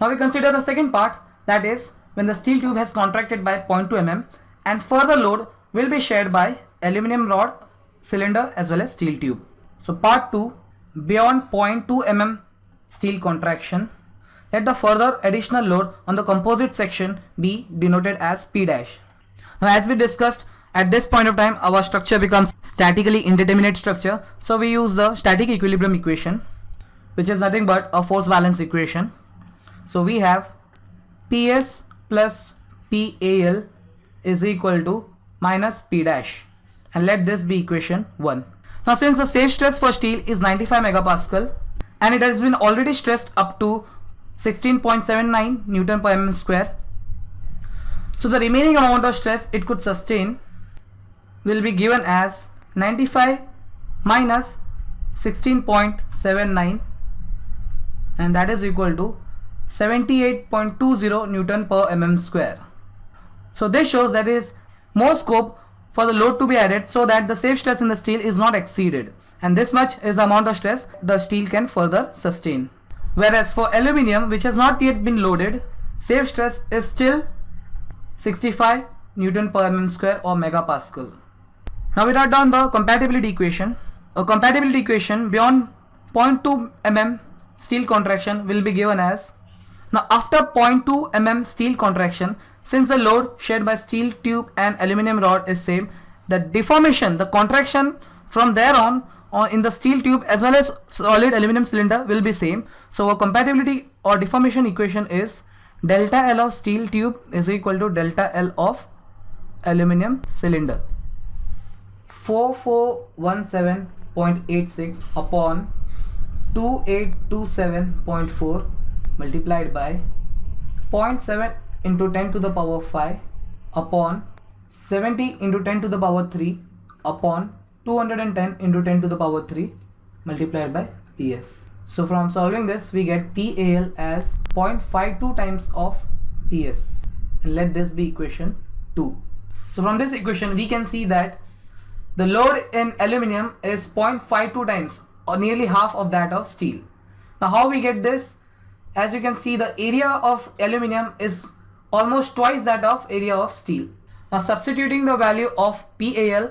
Now we consider the second part, that is when the steel tube has contracted by 0.2 mm and further load will be shared by aluminum rod cylinder as well as steel tube. So part 2, beyond 0.2 mm steel contraction, let the further additional load on the composite section be denoted as P dash. Now as we discussed, at this point of time our structure becomes statically indeterminate structure, so we use the static equilibrium equation, which is nothing but a force balance equation. So we have PS plus PAL is equal to minus P dash, and let this be equation 1. Now since the safe stress for steel is 95 megapascal and it has been already stressed up to 16.79 Newton per mm square, so the remaining amount of stress it could sustain will be given as 95 minus 16.79, and that is equal to 78.20 Newton per mm square. So this shows that there is more scope for the load to be added so that the safe stress in the steel is not exceeded, and this much is the amount of stress the steel can further sustain. Whereas for aluminium, which has not yet been loaded, safe stress is still 65 Newton per mm square or megapascal. Now we write down the compatibility equation. A compatibility equation beyond 0.2 mm steel contraction will be given as, now after 0.2 mm steel contraction, since the load shared by steel tube and aluminum rod is same, the deformation, the contraction from there on in the steel tube as well as solid aluminum cylinder will be same. So our compatibility or deformation equation is delta L of steel tube is equal to delta L of aluminum cylinder. 4417.86 upon 2827.4 multiplied by 0.7 into 10 to the power 5 upon 70 into 10 to the power 3 upon 210 into 10 to the power 3 multiplied by PS. So from solving this we get PAL as 0.52 times of PS, and let this be equation 2. So from this equation we can see that the load in aluminium is 0.52 times or nearly half of that of steel. Now how we get this? As you can see, the area of aluminium is almost twice that of area of steel. Now substituting the value of PAL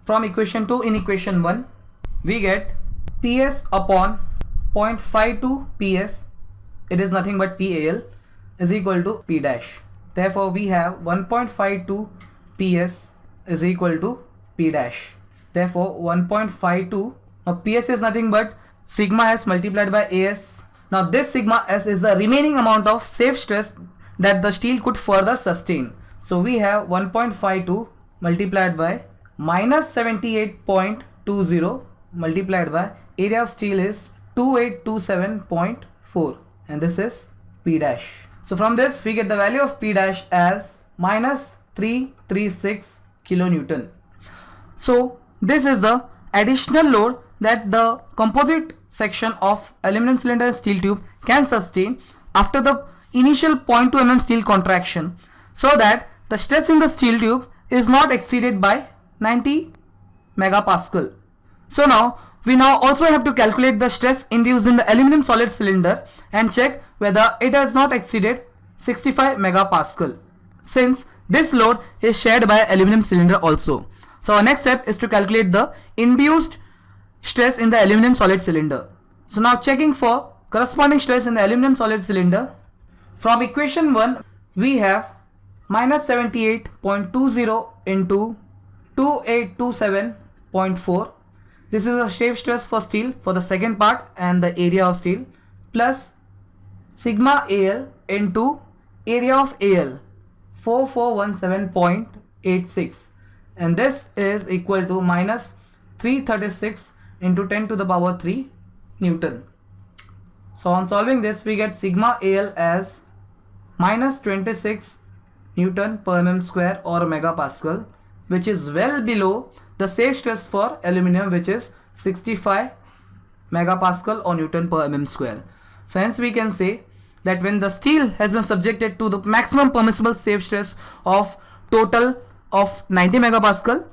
from equation 2 in equation 1, we get PS upon 0.52 PS, it is nothing but PAL, is equal to P dash. Therefore we have 1.52 PS is equal to P dash. Therefore 1.52, now PS is nothing but sigma s multiplied by AS. Now this sigma s is the remaining amount of safe stress that the steel could further sustain. So we have 1.52 multiplied by minus 78.20 multiplied by area of steel is 2827.4, and this is P dash. So from this we get the value of P dash as minus 336 kilonewton. So this is the additional load that the composite section of aluminum cylinder and steel tube can sustain after the initial 0.2 mm steel contraction, so that the stress in the steel tube is not exceeded by 90 megapascal. So now we also have to calculate the stress induced in the aluminum solid cylinder and check whether it has not exceeded 65 megapascal, since this load is shared by aluminum cylinder also. So our next step is to calculate the induced stress in the aluminum solid cylinder. So now checking for corresponding stress in the aluminum solid cylinder, from equation 1 we have minus 78.20 into 2827.4. This is a safe stress for steel for the second part and the area of steel, plus sigma AL into area of AL 4417.86, and this is equal to minus 336 into 10 to the power 3 Newton. So on solving this we get sigma AL as minus 26 Newton per mm square or megapascal, which is well below the safe stress for aluminum, which is 65 megapascal or Newton per mm square. So hence we can say that when the steel has been subjected to the maximum permissible safe stress of total of 90 megapascal,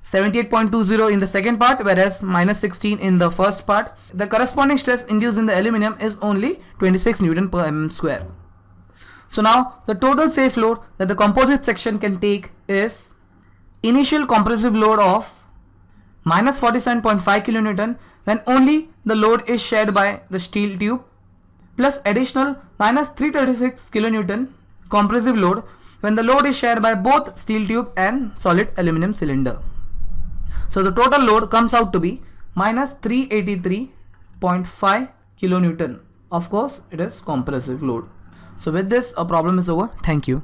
78.20 in the second part, whereas minus 16 in the first part. The corresponding stress induced in the aluminum is only 26 Newton per mm square. So now the total safe load that the composite section can take is initial compressive load of minus 47.5 kilonewton when only the load is shared by the steel tube, plus additional minus 336 kilonewton compressive load when the load is shared by both steel tube and solid aluminum cylinder. So the total load comes out to be minus 383.5 kilonewton. Of course, it is compressive load. So with this, our problem is over. Thank you.